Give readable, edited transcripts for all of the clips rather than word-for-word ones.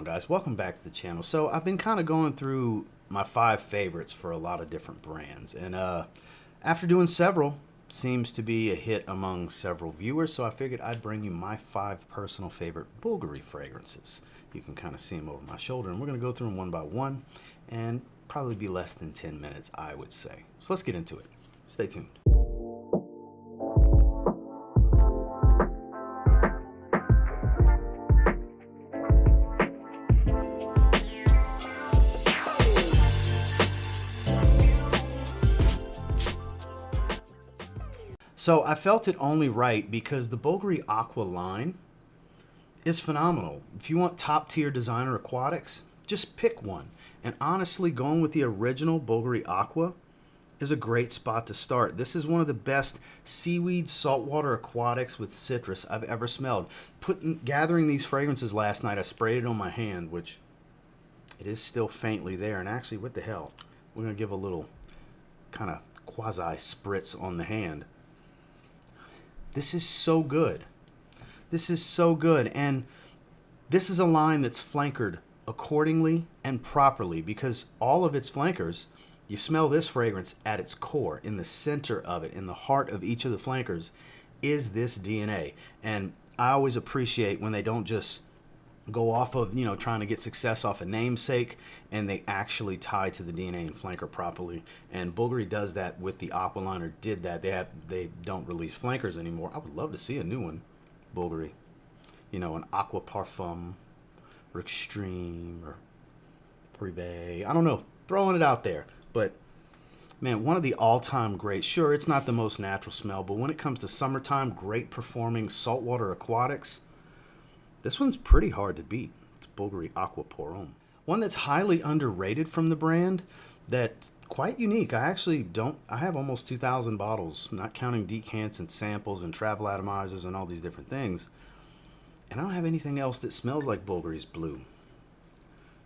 Guys, welcome back to the channel. So I've been kind of going through my 5 favorites for a lot of different brands, and after doing several, seems to be a hit among several viewers, so I figured I'd bring you my 5 personal favorite Bvlgari fragrances. You can kind of see them over my shoulder, and we're going to go through them one by one, and probably be less than 10 minutes, I would say. So let's get into it. Stay tuned. So I felt it only right because the Bvlgari Aqua line is phenomenal. If you want top tier designer aquatics, just pick one. And honestly, going with the original Bvlgari Aqua is a great spot to start. This is one of the best seaweed saltwater aquatics with citrus I've ever smelled. Gathering these fragrances last night, I sprayed it on my hand, which it is still faintly there. And actually, what the hell? We're going to give a little kind of quasi spritz on the hand. This is so good. This is so good. And this is a line that's flankered accordingly and properly, because all of its flankers, you smell this fragrance at its core, in the center of it, in the heart of each of the flankers, is this DNA. And I always appreciate when they don't just go off of, trying to get success off a namesake, and they actually tie to the DNA and flanker properly. And Bvlgari does that with the Aqua line, or did that. They don't release flankers anymore. I would love to see a new one, Bvlgari. An Aqua Parfum, or Extreme, or Privé. I don't know, throwing it out there. But man, one of the all-time greats. Sure, it's not the most natural smell, but when it comes to summertime, great performing saltwater aquatics, this one's pretty hard to beat. It's Bvlgari Aqua Pour Homme. One that's highly underrated from the brand, that's quite unique. I have almost 2,000 bottles, not counting decants and samples and travel atomizers and all these different things. And I don't have anything else that smells like Bvlgari's Blue.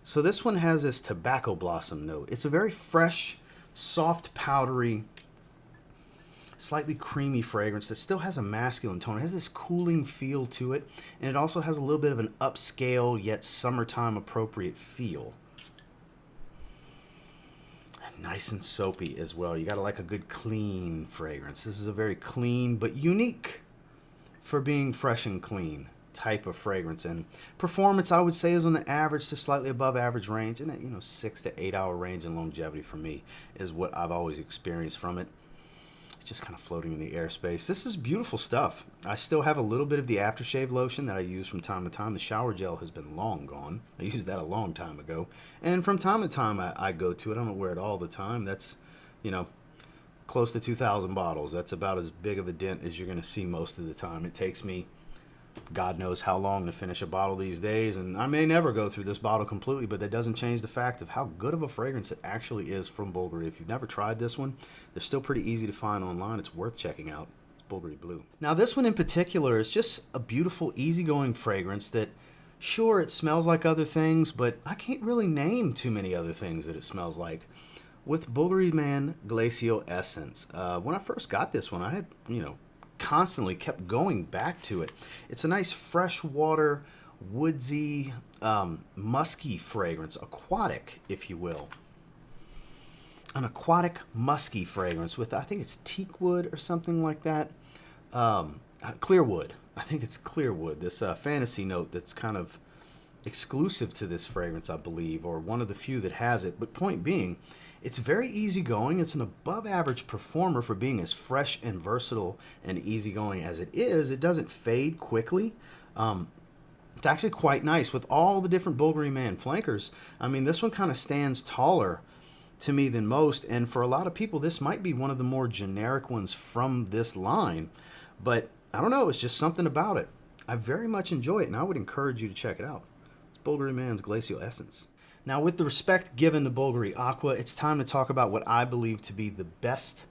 So this one has this tobacco blossom note. It's a very fresh, soft, powdery, slightly creamy fragrance that still has a masculine tone. It has this cooling feel to it, and it also has a little bit of an upscale yet summertime appropriate feel. Nice and soapy as well. You gotta like a good clean fragrance. This is a very clean but unique for being fresh and clean type of fragrance. And performance, I would say, is on the average to slightly above average range, and that 6 to 8 hour range in longevity for me is what I've always experienced from it. It's just kind of floating in the airspace. This is beautiful stuff. I still have a little bit of the aftershave lotion that I use from time to time. The shower gel has been long gone. I used that a long time ago. And from time to time, I go to it. I don't wear it all the time. That's, close to 2,000 bottles. That's about as big of a dent as you're going to see most of the time. It takes me God knows how long to finish a bottle these days, and I may never go through this bottle completely, but that doesn't change the fact of how good of a fragrance it actually is from Bvlgari. If you've never tried this one, they're still pretty easy to find online. It's worth checking out. It's Bvlgari Blue. Now this one in particular is just a beautiful, easygoing fragrance that, sure, it smells like other things, but I can't really name too many other things that it smells like. With Bvlgari Glacial Essence, when I first got this one, I had, constantly kept going back to it. It's a nice freshwater, woodsy, musky fragrance, aquatic, if you will. An aquatic, musky fragrance with, I think it's teak wood or something like that. Clear wood. I think it's clear wood. This fantasy note that's kind of exclusive to this fragrance, I believe, or one of the few that has it. But point being, it's very easygoing. It's an above average performer for being as fresh and versatile and easygoing as it is. It doesn't fade quickly. It's actually quite nice with all the different Bvlgari flankers. I mean, this one kind of stands taller to me than most, and for a lot of people, this might be one of the more generic ones from this line. But I don't know, it's just something about it. I very much enjoy it, and I would encourage you to check it out. It's Bvlgari Glacial Essence. Now, with the respect given to Bvlgari Aqua, it's time to talk about what I believe to be the best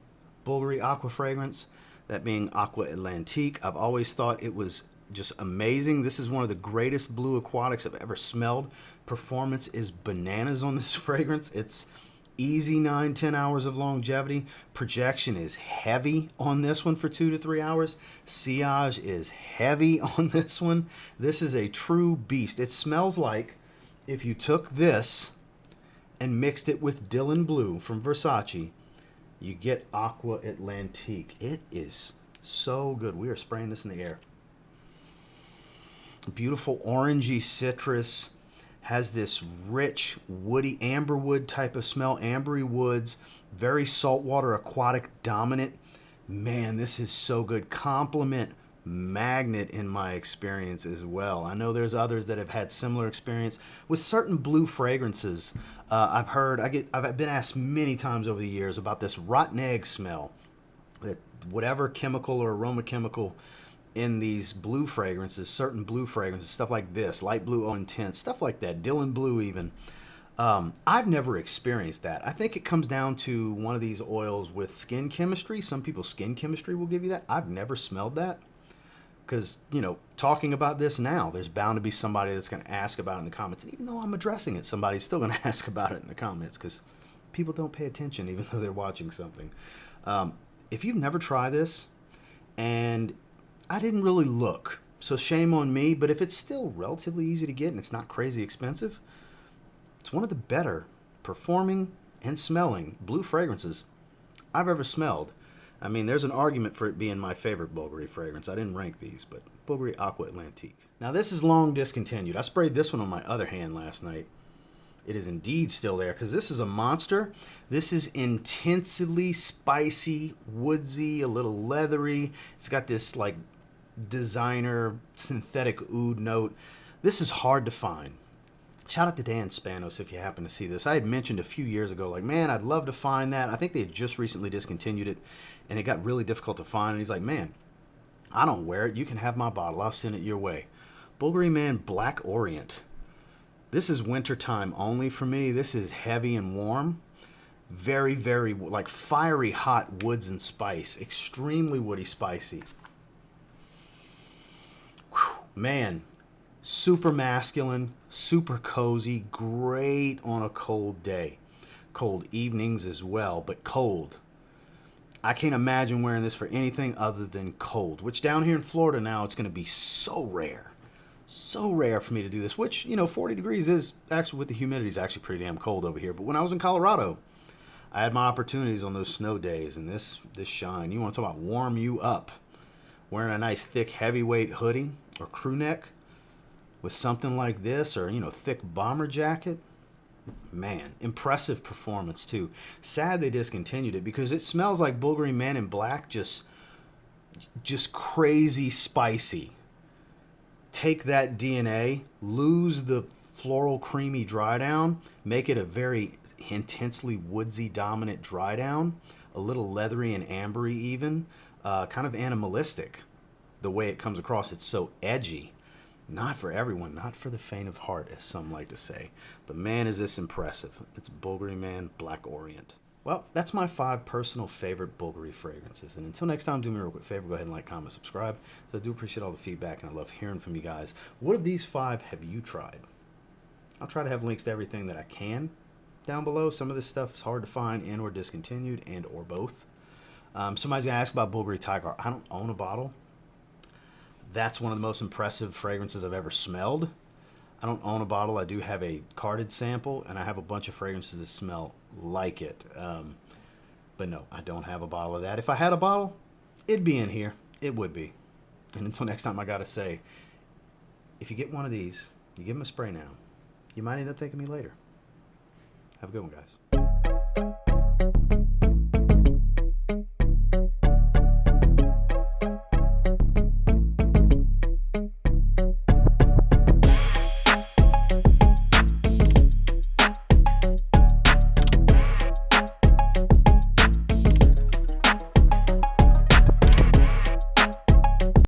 Bvlgari Aqua fragrance, that being Aqua Atlantiqve. I've always thought it was just amazing. This is one of the greatest blue aquatics I've ever smelled. Performance is bananas on this fragrance. It's easy 9-10 hours of longevity. Projection is heavy on this one for 2 to 3 hours. Sillage is heavy on this one. This is a true beast. It smells like if you took this and mixed it with Dylan Blue from Versace, you get Aqua Atlantiqve. It is so good. We are spraying this in the air. Beautiful orangey citrus. Has this rich, woody, amberwood type of smell. Ambery woods. Very saltwater, aquatic dominant. Man, this is so good. Compliment magnet in my experience as well. I know there's others that have had similar experience with certain blue fragrances. I've been asked many times over the years about this rotten egg smell. That whatever chemical or aroma chemical in these blue fragrances, certain blue fragrances, stuff like this, light blue, oh intense, stuff like that, Dylan Blue even. I've never experienced that. I think it comes down to one of these oils with skin chemistry. Some people's skin chemistry will give you that. I've never smelled that. Because, talking about this now, there's bound to be somebody that's going to ask about it in the comments. And even though I'm addressing it, somebody's still going to ask about it in the comments because people don't pay attention even though they're watching something. If you've never tried this, and I didn't really look, so shame on me, but if it's still relatively easy to get and it's not crazy expensive, it's one of the better performing and smelling blue fragrances I've ever smelled. I mean, there's an argument for it being my favorite Bvlgari fragrance. I didn't rank these, but Bvlgari Aqua Atlantiqve. Now, this is long discontinued. I sprayed this one on my other hand last night. It is indeed still there because this is a monster. This is intensely spicy, woodsy, a little leathery. It's got this like designer synthetic oud note. This is hard to find. Shout out to Dan Spanos if you happen to see this. I had mentioned a few years ago, like, man, I'd love to find that. I think they had just recently discontinued it, and it got really difficult to find. And he's like, man, I don't wear it. You can have my bottle. I'll send it your way. Bvlgari Man Black Orient. This is wintertime only for me. This is heavy and warm. Very, very, like fiery hot woods and spice. Extremely woody, spicy. Whew, man. Super masculine, super cozy, great on a cold day. Cold evenings as well, but cold. I can't imagine wearing this for anything other than cold, which down here in Florida now, it's going to be so rare. So rare for me to do this, which, 40 degrees is actually, with the humidity, is actually pretty damn cold over here. But when I was in Colorado, I had my opportunities on those snow days, and this shine. You want to talk about warm you up. Wearing a nice thick heavyweight hoodie or crew neck with something like this, or thick bomber jacket, man, impressive performance too. Sad they discontinued it because it smells like Bvlgari Man in Black, just crazy spicy. Take that DNA, lose the floral creamy dry down, make it a very intensely woodsy dominant dry down, a little leathery and ambery even, kind of animalistic. The way it comes across, it's so edgy. Not for everyone, not for the faint of heart, as some like to say. But man, is this impressive. It's Bvlgari Man Black Orient. Well, that's my 5 personal favorite Bvlgari fragrances. And until next time, do me a real quick favor. Go ahead and like, comment, subscribe. So I do appreciate all the feedback, and I love hearing from you guys. What of these 5 have you tried? I'll try to have links to everything that I can down below. Some of this stuff is hard to find and or discontinued and or both. Somebody's going to ask about Bulgari Tiger. I don't own a bottle. That's one of the most impressive fragrances I've ever smelled. I don't own a bottle. I do have a carded sample, and I have a bunch of fragrances that smell like it. But no, I don't have a bottle of that. If I had a bottle, it'd be in here. It would be. And until next time, I got to say, if you get one of these, you give them a spray now, you might end up thanking me later. Have a good one, guys.